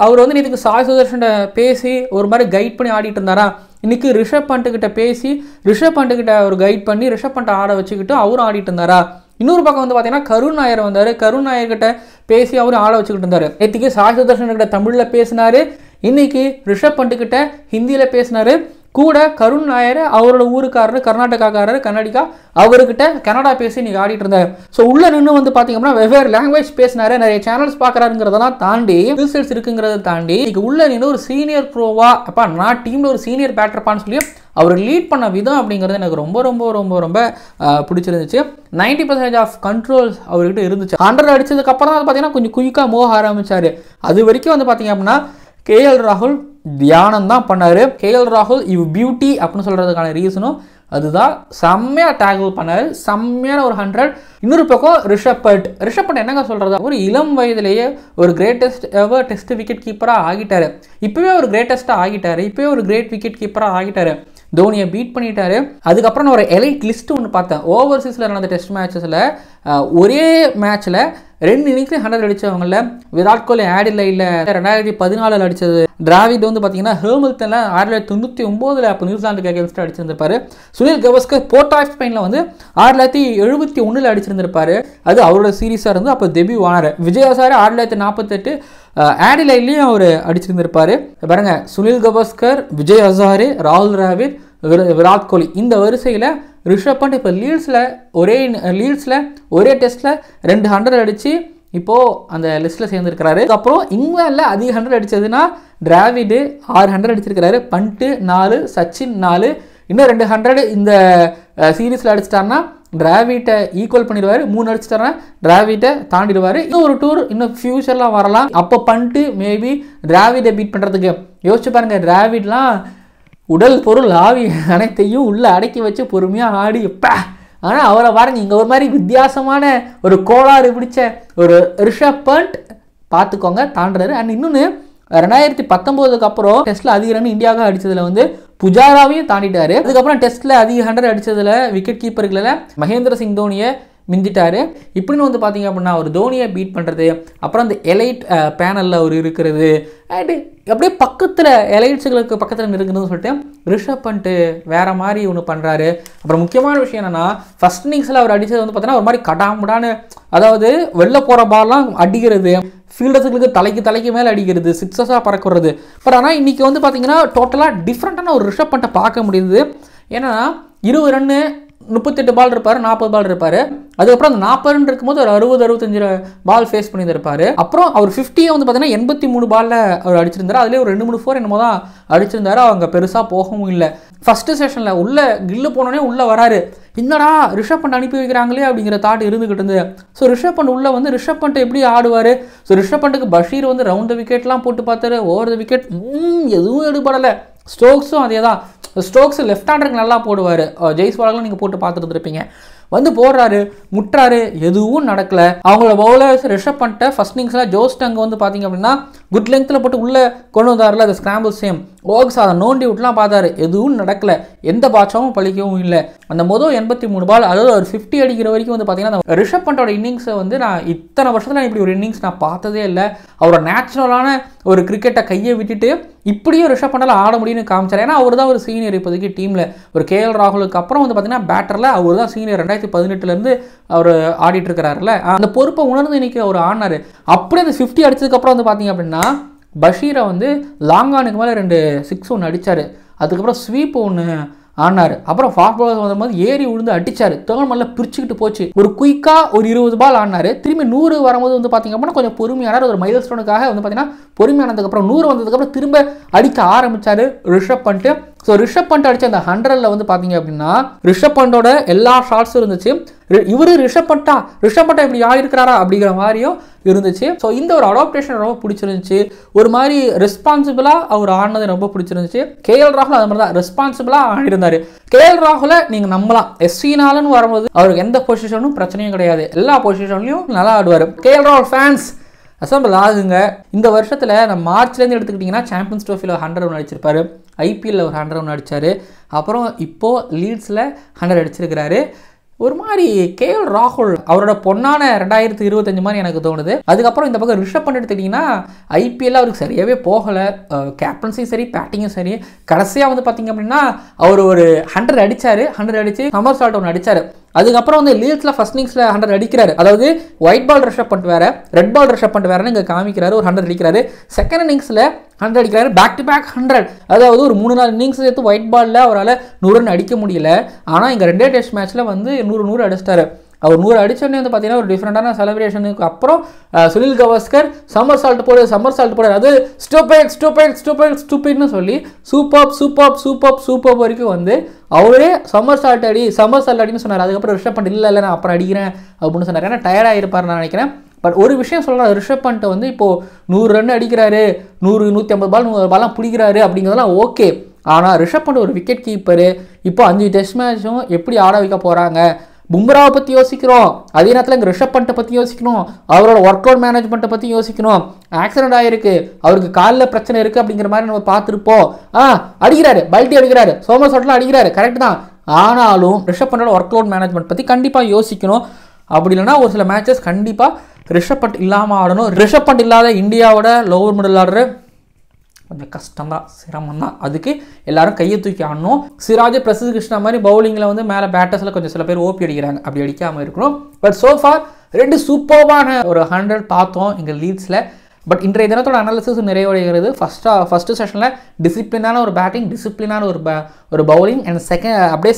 அவர் வந்து நேற்றுக்கு சாய் சுதர்ஷன் பேசி ஒரு மாதிரி கைட் பண்ணி ஆடிட்டு இருந்தாரா. இன்னைக்கு ரிஷப் பண்ட்டுக்கிட்ட பேசி ரிஷப் பண்ட்டுக்கிட்ட ஒரு கைட் பண்ணி ரிஷப் பண்ட்டை ஆட வச்சுக்கிட்டு அவரும் ஆடிட்டு இருந்தாரா. இன்னொரு பக்கம் வந்து பார்த்தீங்கன்னா கருண் நாயர் வந்தார், கருண் நாயர்கிட்ட பேசி அவரும் ஆட வச்சுக்கிட்டு இருந்தார். நேற்றுக்கு சாய் சுதர்ஷன் கிட்ட தமிழில் பேசினார், இன்னைக்கு ரிஷப் பண்ட்டுக்கிட்ட ஹிந்தியில் பேசினார். கூட கருண் நாயர் அவரோட ஊருக்காரர், கர்நாடகாக்காரர், கன்னடிகா, அவர்கிட்ட கன்னடா பேசி நீங்கள் ஆடிட்டு இருந்தார். ஸோ உள்ளே நின்று வந்து பார்த்தீங்கன்னா வெவ்வேறு லாங்குவேஜ் பேசினாரு, நிறைய சேனல்ஸ் பார்க்குறாருங்கிறதெல்லாம் தாண்டி ஸ்கில்ஸ் இருக்குங்கிறத தாண்டி இன்னைக்கு உள்ளே நின்று ஒரு சீனியர் ப்ரோவா அப்பா நான் டீமில் ஒரு சீனியர் பேட்டர்ப்பான்னு சொல்லி அவர் லீட் பண்ண விதம் அப்படிங்கிறது எனக்கு ரொம்ப ரொம்ப ரொம்ப ரொம்ப பிடிச்சிருந்துச்சு. 90% ஆஃப் கண்ட்ரோல்ஸ் அவர்கிட்ட இருந்துச்சு. 100 அடிச்சதுக்கப்புறம் தான் பார்த்தீங்கன்னா கொஞ்சம் குயிக்காக மூவ் ஆரம்பிச்சார். அது வரைக்கும் வந்து பார்த்தீங்க அப்படின்னா KL ராகுல் தியானம் தான் பண்ணார். KL ராகுல் பியூட்டி அப்படின்னு சொல்கிறதுக்கான ரீசனும் அதுதான். செம்மையாக டேக்கிள் பண்ணார், செம்மையான ஒரு 100. இன்னொரு பக்கம் ரிஷப் பண்ட் என்னங்க சொல்கிறது, ஒரு இளம் வயதிலேயே ஒரு கிரேட்டஸ்ட் எவர் டெஸ்ட் விக்கெட் கீப்பராக ஆகிட்டார். இப்போவே ஒரு கிரேட்டஸ்ட்டாக ஆகிட்டார், இப்போவே ஒரு கிரேட் விக்கெட் கீப்பராக ஆகிட்டார். தோனியை பீட் பண்ணிட்டாரு. அதுக்கப்புறம் நான் ஒரு எலைட் லிஸ்ட் ஒன்று பார்த்தேன். ஓவர்சீஸில் நடந்த டெஸ்ட் மேட்சஸில் ஒரே மேட்ச்சில் 2 இன்னிங்ஸ்லையும் 100 அடிச்சவங்கள விராட் கோலி ஆடிலையில் 2014 அடித்தது. டிராவிட் வந்து பார்த்தீங்கன்னா ஹேமில்டனில் 1999 அப்போ நியூசிலாந்துக்கு அகேன்ஸ்டாக அடிச்சிருந்திருப்பாரு. சுனில் கவாஸ்கர் போர்ட் ஆஃப் ஸ்பெயினில் வந்து 1971 அடிச்சிருந்திருப்பாரு. அது அவரோட சீரீஸாக இருந்து அப்போ டெபியூ ஆனார். விஜய் ஹசாரே 1948 ஆடிலைட்லேயும் அவர் அடிச்சிருந்திருப்பாரு. பாருங்க, சுனில் கவாஸ்கர், விஜய் ஹசாரே, ராகுல் டிராவிட், விராட் கோலி இந்த வரிசையில் ரிஷப் பண்ட் இப்போ லீட்ஸில் ஒரே டெஸ்ட்டில் 2 100 அடித்து இப்போது அந்த லிஸ்ட்டில் சேர்ந்துருக்கிறாரு. அதுக்கப்புறம் இங்கிலாண்டில் அதிக 100 அடித்ததுன்னா டிராவிடு 6 100 அடிச்சிருக்கிறாரு, பண்ட்டு 4, சச்சின் 4, இன்னும் 2 100 இந்த சீரீஸில் அடிச்சிட்டாருன்னா டிராவிட்டை ஈக்குவல் பண்ணிடுவார். 3 அடிச்சிட்டாருன்னா டிராவிட்டை தாண்டிடுவார். இன்னும் ஒரு டூர் இன்னும் ஃபியூச்சர்லாம் வரலாம். அப்போ பண்ணிட்டு மேபி டிராவிட்டை பீட் பண்ணுறதுக்கு யோசிச்சு பாருங்கள். டிராவிட்லாம் உடல் பொருள் ஆவி அனைத்தையும் உள்ளே அடக்கி வச்சு பொறுமையாக ஆடி எப்பா. ஆனால் அவரை பாருங்க, இங்கே ஒரு மாதிரி வித்தியாசமான ஒரு கோளாறு பிடிச்ச ஒரு ரிஷப் பண்ட் பார்த்துக்கோங்க தாண்டுறாரு. அண்ட் இன்னொன்று 2019 அப்புறம் டெஸ்ட்டில் அதிக ரன் இந்தியாவுக்கு அடித்ததில் வந்து புஜாராவையும் தாண்டிட்டாரு. அதுக்கப்புறம் டெஸ்ட்டில் அதிக 100 அடித்ததில் விக்கெட் கீப்பர்களில் மகேந்திர சிங் தோனியை மிந்திட்டாரு. இப்படின்னு வந்து பார்த்தீங்க அப்படின்னா ஒரு தோனியை பீட் பண்ணுறது, அப்புறம் அந்த எலைட் பேனலில் ஒரு இருக்கிறது, அண்டு அப்படியே பக்கத்தில் எலைட்ஸுகளுக்கு பக்கத்தில் இருக்குதுன்னு சொல்லிட்டு ரிஷப் பண்ட்டு வேறு மாதிரி ஒன்று பண்ணுறாரு. அப்புறம் முக்கியமான விஷயம் என்னென்னா ஃபஸ்ட் இன்னிங்ஸில் அவர் அடித்தது வந்து பார்த்தீங்கன்னா ஒரு மாதிரி கடாமுடான்னு, அதாவது வெளில போகிற பால்லாம் அடிக்கிறது, ஃபீல்டர்ஸுகளுக்கு தலைக்கு மேலே அடிக்கிறது, சிக்ஸஸாக பறக்கிறது. பட் ஆனால் இன்றைக்கி வந்து பார்த்தீங்கன்னா டோட்டலாக டிஃப்ரெண்ட்டான ஒரு ரிஷப் பண்ட்டை பார்க்க முடியுது. ஏன்னா 20 ரன்னு 38 பால் இருப்பார், 40 பால் இருப்பார். அதுக்கப்புறம் அந்த 40 ரன் இருக்கும்போது ஒரு 60-65 பால் ஃபேஸ் பண்ணியிருப்பார். அப்புறம் அவர் 50 வந்து பார்த்தீங்கன்னா 83 பாலில் அவர் அடிச்சிருந்தார். அதுலேயே ஒரு 2-3 4 என்னமோ தான் அடிச்சிருந்தாரு. அவங்க பெருசாக போகவும் இல்லை. ஃபஸ்ட்டு செஷனில் உள்ள கில்லு போனோடனே உள்ளே வராரு, என்னடா ரிஷப் பண்ட் அனுப்பி வைக்கிறாங்களே அப்படிங்கிற தாட் இருந்துகிட்டு இருந்து. ஸோ ரிஷப் பண்ட் உள்ளே வந்து ரிஷப் பண்ட் எப்படி ஆடுவார். ஸோ ரிஷப் பண்ட்டுக்கு பஷீர் வந்து ரவுண்ட் த விக்கெட்லாம் போட்டு பார்த்தாரு. ஓவர் த விக்கெட் எதுவும் எடுபடலை. ஸ்டோக்ஸும் அதே தான். ஸ்டோக்ஸ் லெஃப்ட் ஹேண்டருக்கு நல்லா போடுவார். ஜெய்ஸ்வாலெலாம் நீங்கள் போட்டு பார்த்துட்டு இருப்பீங்க. வந்து போடுறாரு, முட்டுறாரு, எதுவும் நடக்கலை. அவங்களோட பவுலர்ஸ் ரிஷப் பண்ணிட்ட ஃபர்ஸ்ட் இன்னிங்ஸில் ஜோஸ்டங் வந்து பார்த்தீங்க அப்படின்னா குட் லென்த்தில் போட்டு உள்ளே கொண்டு வந்தார்ல, அது ஸ்கிராம்பிள் சேம் ஓக்ஸ் அதை நோண்டி விட்டுலாம் பார்த்தாரு, எதுவும் நடக்கலை. எந்த பாட்சாவும் பழிக்கவும் இல்லை. அந்த 83 பால், அதாவது ஒரு 50 அடிக்கிற வரைக்கும் வந்து பார்த்தீங்கன்னா ரிஷப் பண்டோட இன்னிங்ஸை வந்து நான் இத்தனை வருஷத்தில் இப்படி ஒரு இன்னிங்ஸ் நான் பார்த்ததே இல்லை. அவரோட நேச்சுரலான ஒரு கிரிக்கெட்டை கையை விட்டுட்டு இப்படியும் ரிஷப் பண்டால் ஆட முடியும்னு காமிச்சார். ஏன்னா அவர் தான் ஒரு சீனியர் இப்போதைக்கு டீமில். ஒரு KL ராகுலுக்கு அப்புறம் வந்து பார்த்தீங்கன்னா பேட்டரில் அவர் தான் சீனியர். 2018 அவர் ஆடிட்டு இருக்கிறாருல, அந்த பொறுப்பை உணர்ந்து இன்னைக்கு அவர் ஆடினார். அப்படியே அந்த 50 அடிச்சதுக்கப்புறம் வந்து பார்த்தீங்க அப்படின்னா பஷீரை வந்து லாங்கானுக்கு மேலே 2 6 ஒன்று அடித்தார். அதுக்கப்புறம் ஸ்வீப் ஒன்று ஆனார். அப்புறம் ஃபாஸ்ட் பாலர் வரும்போது ஏறி விழுந்து அடிச்சார். தேர்ட் மேல பிரிச்சுக்கிட்டு போச்சு. ஒரு குயிக்காக ஒரு 20 பால் ஆடினார். திரும்பி 100 வரும்போது வந்து பார்த்தீங்க அப்படின்னா கொஞ்சம் பொறுமையானார். ஒரு மைல் ஸ்டோனுக்காக வந்து பார்த்தீங்கன்னா பொறுமையானதுக்கப்புறம் 100 வந்ததுக்கப்புறம் திரும்ப அடிக்க ஆரம்பித்தார் ரிஷப் பண்ட். ஸோ ரிஷப் பண்ட் அடித்த அந்த 100ல் வந்து பார்த்தீங்க அப்படின்னா ரிஷப் பண்டோட எல்லா ஷாட்ஸும் இருந்துச்சு. இவர் ரிஷப் பண்டா இப்படி ஆகிருக்கிறாரா அப்படிங்கிற மாதிரியும் இருந்துச்சு. ஸோ இந்த ஒரு அடாப்டேஷன் ரொம்ப பிடிச்சிருந்துச்சு. ஒரு மாதிரி ரெஸ்பான்சிபிளாக அவர் ஆடினது ரொம்ப பிடிச்சிருந்துச்சு. KL ராகுல் அது மாதிரி தான் ரெஸ்பான்சிபிளாக ஆடிருந்தார். KL ராகுலை நீங்கள் நம்பலாம். SC4ன்னு வரும்போது அவருக்கு எந்த பொசிஷனும் பிரச்சனையும் கிடையாது. எல்லா பொசிஷன்லையும் நல்லா ஆடுவார். KL ராகுல் ஃபேன்ஸ் அசம்பிள் ஆகுங்க. இந்த வருஷத்தில் நம்ம மார்ச்லேருந்து எடுத்துக்கிட்டிங்கன்னா சாம்பியன்ஸ் ட்ரோஃபியில் 100 ரன் அடிச்சிருப்பாரு, IPL ஒரு 100 ரன் அடித்தார், அப்புறம் இப்போது லீட்ஸில் 100 அடிச்சிருக்கிறாரு. ஒரு மாதிரி KL ராகுல் அவரோட பொன்னான 2025 மாதிரி எனக்கு தோணுது. அதுக்கப்புறம் இந்த பக்கம் ரிஷப் பண்ட் எடுத்துக்கிட்டிங்கன்னா IPL அவருக்கு சரியாகவே போகலை. கேப்டன்சியும் சரி, பேட்டிங்கும் சரி. கடைசியாக வந்து பார்த்திங்க அப்படின்னா அவர் ஒரு 100 அடித்தார். 100 அடித்து சம்மர் சால்ட் ஒன்று அடித்தார். அதுக்கப்புறம் வந்து லீட்ஸில் ஃபர்ஸ்ட் இன்னிங்ஸில் 100 அடிக்கிறாரு. அதாவது ஒயிட் பால் ரிஷப் பண்ட் வேறு, ரெட் பால் ரிஷப் பண்ட் வேறுன்னு இங்கே காமிக்கிறாரு. ஒரு 100 அடிக்கிறாரு. செகண்ட் இன்னிங்ஸில் 100 அடிக்கிறாரு. Back to back 100. அதாவது ஒரு 3-4 இன்னிங்ஸ் சேர்த்து ஒயிட் பாலில் அவரால் 100 ரன் அடிக்க முடியல. ஆனால் இங்கே 2 டெஸ்ட் மேட்ச்சில் வந்து 100 அடிச்சிட்டாரு. அவர் 100 அடிச்சோடனே வந்து பார்த்தீங்கன்னா ஒரு டிஃப்ரெண்டான செலிப்ரேஷனுக்கு அப்புறம் சுனில் கவாஸ்கர் சம்மர் சால்ட் போடு அது ஸ்டூபிட்னு சொல்லி சூப்பர் வரைக்கும் வந்து அவரே சம்மர் சால்ட் அடின்னு சொன்னார். அதுக்கப்புறம் ரிஷப் பண்ட் இல்லை நான் அப்புறம் அடிக்கிறேன் அப்படின்னு சொன்னார். ஏன்னா டயர்டாக இருப்பார் நான் நினைக்கிறேன். பட் ஒரு விஷயம் சொல்லலாம், ரிஷப் பண்ட் வந்து இப்போது 100 ரன் அடிக்கிறாரு, 100-150 பால் 100 பால்லாம் பிடிக்கிறாரு அப்படிங்கிறதெல்லாம் ஓகே. ஆனால் ரிஷப் பண்ட் ஒரு விக்கெட் கீப்பரு. இப்போ 5 டெஸ்ட் மேட்சும் எப்படி ஆட வைக்க போகிறாங்க, பும்ராவை பற்றி யோசிக்கிறோம், அதே நேரத்தில் இங்கே ரிஷப் பண்ட்டை பற்றி யோசிக்கணும், அவரோட ஒர்க் அவுட் மேனேஜ்மெண்ட்டை பற்றி யோசிக்கணும். ஆக்சிடென்ட் ஆகிருக்கு, அவருக்கு காலில் பிரச்சனை இருக்குது அப்படிங்கிற மாதிரி நம்ம பார்த்துருப்போம். அடிக்கிறாரு, பல்ட்டி அடிக்கிறாரு, சோமர் சால்ட்லாம் அடிக்கிறாரு, கரெக்ட் தான். ஆனாலும் ரிஷப் பண்டோட ஒர்க் அவுட் மேனேஜ்மெண்ட் பற்றி கண்டிப்பாக யோசிக்கணும். அப்படி இல்லைனா ஒரு சில மேட்சஸ் கண்டிப்பாக ரிஷப் பண்ட் இல்லாமல் ஆடணும். ரிஷப் பண்ட் இல்லாத இந்தியாவோட லோவர் மிடில் ஆர்டர் கொஞ்சம் கஷ்டம் தான், சிரமம் தான். அதுக்கு எல்லாரும் கையை தூக்கி ஆடணும். சிராஜ் பிரசித் கிருஷ்ணா மாதிரி பவுலிங்கில் வந்து மேலே பேட்டர்ஸில் கொஞ்சம் சில பேர் ஓபி அடிக்கிறாங்க, அப்படி அடிக்காமல் இருக்கணும். பட் சோஃபார் 2 சூப்பர்பான ஒரு 100 பார்த்தோம் எங்கள் லீட்ஸில். பட் இன்றைய தினத்தோட அனாலிசிஸ் நிறைவடைகிறது. ஃபஸ்ட்டு செஷனில் டிசிப்ளினான ஒரு பேட்டிங், டிசிப்ளினான ஒரு பவுலிங் அண்ட்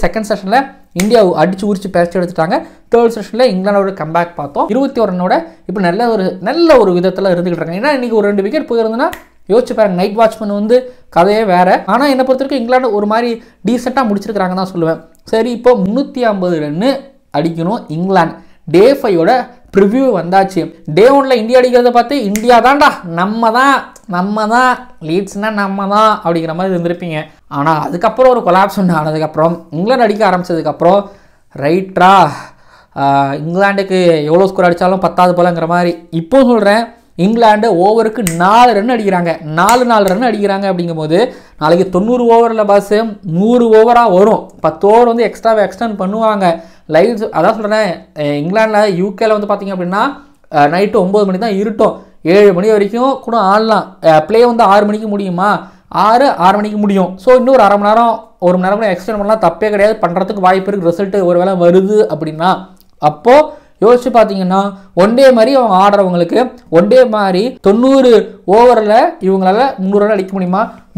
செகண்ட் செஷனில் இந்தியா அடித்து உரிச்சு பேச்சு எடுத்துட்டாங்க. தேர்ட் செஷனில் இங்கிலாண்டோட கம்பேக் பார்த்தோம். 21 ரன்னோட இப்போ நல்ல ஒரு விதத்தில் இருந்துகிட்டு இருக்காங்க. ஏன்னா இன்றைக்கி ஒரு 2 விக்கெட் போயிருந்ததுன்னா யோசிச்சு பாருங்க, நைட் வாட்ச்மேன் வந்து கதையே வேறு. ஆனால் என்னை பொறுத்த வரைக்கும் இங்கிலாந்து ஒரு மாதிரி டீசெண்டாக முடிச்சிருக்கிறாங்க தான் சொல்லுவேன். சரி, இப்போ 350 ரன்னு அடிக்கணும் இங்கிலாந்து. டே 5ஓட ப்ரிவ்யூ வந்தாச்சு. டே 1ல் இந்தியா அடிக்கிறத பார்த்து இந்தியா தான்டா, நம்ம தான் லீட்ஸ்னால் நம்ம தான் அப்படிங்கிற மாதிரி இருந்திருப்பீங்க. ஆனால் அதுக்கப்புறம் ஒரு கொலாப்ஸ் ஒன்று ஆனதுக்கப்புறம் இங்கிலாந்து அடிக்க ஆரம்பித்ததுக்கப்புறம் ரைட்ரா இங்கிலாண்டுக்கு எவ்வளோ ஸ்கோர் அடித்தாலும் 10வது போலங்கிற மாதிரி. இப்போ சொல்கிறேன், இங்கிலாண்டு ஓவருக்கு 4 ரன் அடிக்கிறாங்க, 4 ரன் அடிக்கிறாங்க. அப்படிங்கும்போது நாளைக்கு 90 ஓவரில் பாஸ் 100 ஓவராக வரும். 10 ஓவர் வந்து எக்ஸ்டெண்ட் பண்ணுவாங்க. லைவ்ஸ் அதான் சொல்கிறேன், இங்கிலாண்டில் யூகேல வந்து பார்த்திங்க அப்படின்னா நைட்டு 9 மணி தான் இருட்டும். 7 மணி வரைக்கும் கூட ஆடலாம். ப்ளே வந்து 6 மணிக்கு முடியுமா, 6 மணிக்கு முடியும். ஸோ இன்னும் ஒரு 1/2 மணி நேரம் 1 மணி நேரம் கூட எக்ஸ்டெண்ட் பண்ணலாம், தப்பே கிடையாது. பண்ணுறதுக்கு வாய்ப்பு இருக்குது. ரிசல்ட்டு ஒரு வேளை வருது அப்படின்னா அப்போது யோசிச்சு பார்த்தீங்கன்னா ஒன் டே மாதிரி அவங்க ஆடுறவங்களுக்கு ஒன் டே மாதிரி 90 ஓவரில் இவங்களால 300 ரன் அடிக்க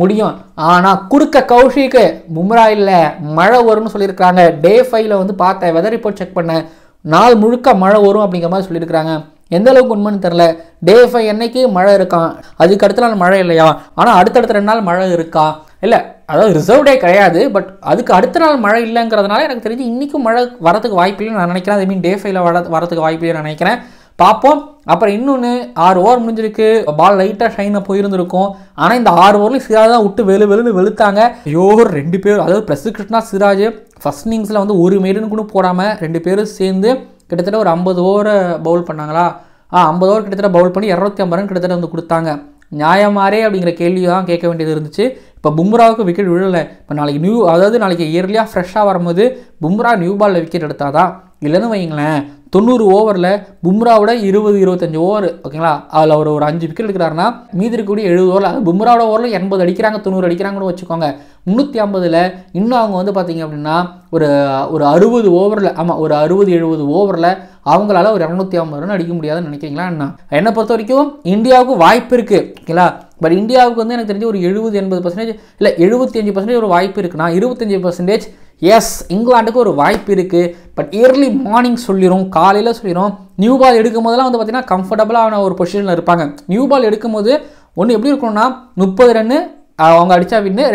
முடியும். ஆனால் குறுக்க கௌஷிக்கு பும்ரா இல்லை, மழை வரும்னு சொல்லியிருக்காங்க. டே 5ல் வந்து பார்த்தேன், வெதர் ரிப்போர்ட் செக் பண்ணேன், நாள் முழுக்க மழை வரும் அப்படிங்கிற மாதிரி சொல்லியிருக்காங்க. எந்த அளவுக்கு உண்மைன்னு தெரில. டே 5 என்னைக்கு மழை இருக்கான், அதுக்கு அடுத்த நாள் மழை இல்லையா, ஆனால் அடுத்தடுத்த 2 நாள் மழை இருக்கா இல்லை, அதாவது ரிசர்வ் டே கிடையாது. பட் அதுக்கு அடுத்த நாள் மழை இல்லைங்கிறதுனால எனக்கு தெரிஞ்சு இன்றைக்கும் மழை வரதுக்கு வாய்ப்பு இல்லைன்னு நான் நினைக்கிறேன். ஐ மீன் டே 5ல் வரதுக்கு வாய்ப்பு இல்லைன்னு நினைக்கிறேன். பார்ப்போம். அப்புறம் இன்னொன்று 6 ஓவர் முடிஞ்சிருக்கு, பால் லைட்டாக ஷைனாக போயிருந்துருக்கும். ஆனால் இந்த 6 ஓவர்லையும் சிராஜ் தான் விட்டு வெளுன்னு வெளுத்தாங்க. ஐயோ 2 பேர், அதாவது பிரசித் கிருஷ்ணா சிராஜ் ஃபர்ஸ்ட் இன்னிங்ஸில் வந்து ஒரு மெய்டன் கூட போடாமல் 2 பேரும் சேர்ந்து கிட்டத்தட்ட ஒரு 50 ஓவரை பவுல் பண்ணாங்களா. 50 ஓவர் கிட்டத்தட்ட பவுல் பண்ணி 250 ரன் கிட்டத்தட்ட வந்து கொடுத்தாங்க. நியாயமாரே அப்படிங்கிற கேள்வி தான் கேட்க வேண்டியது இருந்துச்சு. இப்போ பும்ராவுக்கு விக்கெட் விழலை. இப்போ நாளைக்கு நாளைக்கு இயர்லியாக ஃப்ரெஷ்ஷாக வரும்போது பும்ரா நியூ பாலில் விக்கெட் எடுத்தால் தான். இல்லைன்னு வைங்களேன், 90 ஓவரில் பும்ராவோட 20-25 ஓவர் ஓகேங்களா, அதில் ஒரு 5 விக்கெட் எடுக்கிறாருன்னா மீதி இருக்கக்கூடிய 70 ஓவரில், அது பும்ராவோட ஓவரில் 80 அடிக்கிறாங்க, 90 அடிக்கிறாங்கன்னு வச்சுக்கோங்க. 350ல் இன்னும் அவங்க வந்து பார்த்திங்க அப்படின்னா ஒரு 60 ஓவரில், ஆமாம் ஒரு 60-70 ஓவரில் அவங்களால ஒரு 250 ரன் அடிக்க முடியாதுன்னு நினைக்கிறீங்களா என்ன? என்னை பொறுத்த வரைக்கும் இந்தியாவுக்கு வாய்ப்பு இருக்குது ஓகேங்களா. பட் இந்தியாவுக்கு வந்து எனக்கு தெரிஞ்சு ஒரு 70-80% இல்லை 75% ஒரு வாய்ப்பு இருக்குன்னா 25% எஸ் இங்கிலாண்டுக்கு ஒரு வாய்ப்பு இருக்குது. பட் இயர்லி மார்னிங் சொல்லிடும், காலையில் சொல்லிடும். நியூ பால் எடுக்கும் போதெல்லாம் வந்து பார்த்திங்கன்னா கம்ஃபர்டபுளான ஒரு பொசிஷனில் இருப்பாங்க. நியூ பால் எடுக்கும் போது ஒன்று எப்படி இருக்கணும்னா 30 ரன்னு அவங்க அடித்தா வின்னு,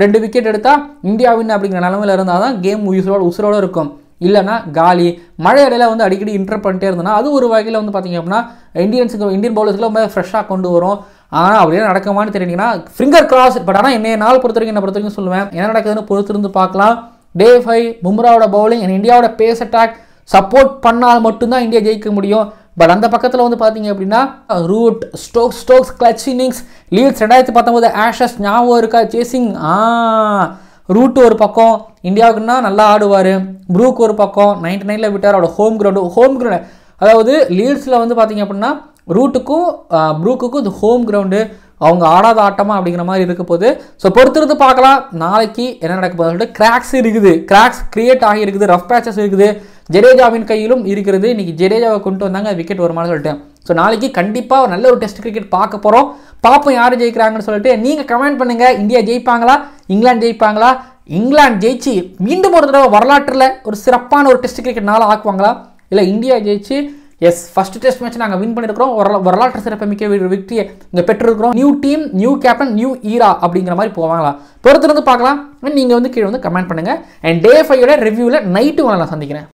2 விக்கெட் எடுத்தால் இந்தியா வின்னு அப்படிங்கிற நிலமையில் இருந்தால் தான் கேம் உசுரோடு இருக்கும். இல்லைனா காலி. மழை இடையில வந்து அடிக்கடி இன்டர் பண்ணிட்டே இருந்தோன்னா அது ஒரு வகையில் வந்து பார்த்திங்க அப்படின்னா இந்தியன் பவுலர்ஸ்க்கு ரொம்ப ஃப்ரெஷ்ஷாக கொண்டு வரும். ஆனால் அப்படியே நடக்குமான்னு தெரியுங்கன்னா ஃபிங்கர் கிராஸ். பட் ஆனால் என்னை பொறுத்த வரைக்கும் சொல்லுவேன், என்ன நடக்குதுன்னு பொறுத்திருந்து பார்க்கலாம். டே 5 பும்ராவோட பவுலிங் அண்ட் இந்தியாவோட பேஸ் அட்டாக் சப்போர்ட் பண்ணால் மட்டும்தான் இந்தியா ஜெயிக்க முடியும். பட் அந்த பக்கத்தில் வந்து பார்த்தீங்க அப்படின்னா Root Stokes clutch innings, Leeds 2019 Ashes ஞாபகம் இருக்கா, சேசிங் ரூட் ஒரு பக்கம் இந்தியாவுக்குன்னா நல்லா ஆடுவார், ப்ரூக் ஒரு பக்கம் 99ல் விட்டார் அவரோட ஹோம் கிரவுண்டு. அதாவது லீட்ஸில் வந்து பார்த்தீங்க அப்படின்னா ரூட்டுக்கும் ப்ரூக்குக்கும் இது ஹோம் கிரவுண்டு, அவங்க ஆடாத ஆட்டமாக அப்படிங்கிற மாதிரி இருக்க போது. ஸோ பொறுத்திருந்து பார்க்கலாம் நாளைக்கு என்ன நடக்க போகுது சொல்லிட்டு. கிராக்ஸ் கிரியேட் ஆகியிருக்குது, ரஃப் பேச்சஸ் இருக்குது, ஜடேஜாவின் கையிலும் இருக்கிறது. இன்றைக்கி ஜடேஜாவை கொண்டு வந்தாங்க, விக்கெட் வருமானு சொல்லிட்டு. ஸோ நாளைக்கு கண்டிப்பாக நல்ல ஒரு டெஸ்ட் கிரிக்கெட் பார்க்க போகிறோம். பார்ப்போம் யார் ஜெயிக்கிறாங்கன்னு சொல்லிட்டு. நீங்கள் கமெண்ட் பண்ணுங்கள், இந்தியா ஜெயிப்பாங்களா இங்கிலாந்து ஜெயிப்பாங்களா? இங்கிலாந்து ஜெயிச்சு மீண்டும் ஒரு தடவை வரலாற்றில் ஒரு சிறப்பான ஒரு டெஸ்ட் கிரிக்கெட் நாளாக ஆக்குவாங்களா, இல்லை இந்தியா ஜெயிச்சு எஸ் ஃபஸ்ட் டெஸ்ட் மேட்ச் நாங்கள் வின் பண்ணியிருக்கிறோம், வரலாற்று சிறப்புமிக்க விக்டரியை இங்கே பெற்றிருக்கிறோம், new team new captain new era அப்படிங்கிற மாதிரி போவாங்களா? பொறுத்திருந்து பார்க்கலாம். நீங்கள் வந்து கீழே வந்து கமெண்ட் பண்ணுங்கள். அண்ட் டே 5ஓட ரிவ்யூவில் நைட்டு உங்களை நான் சந்திக்கிறேன்.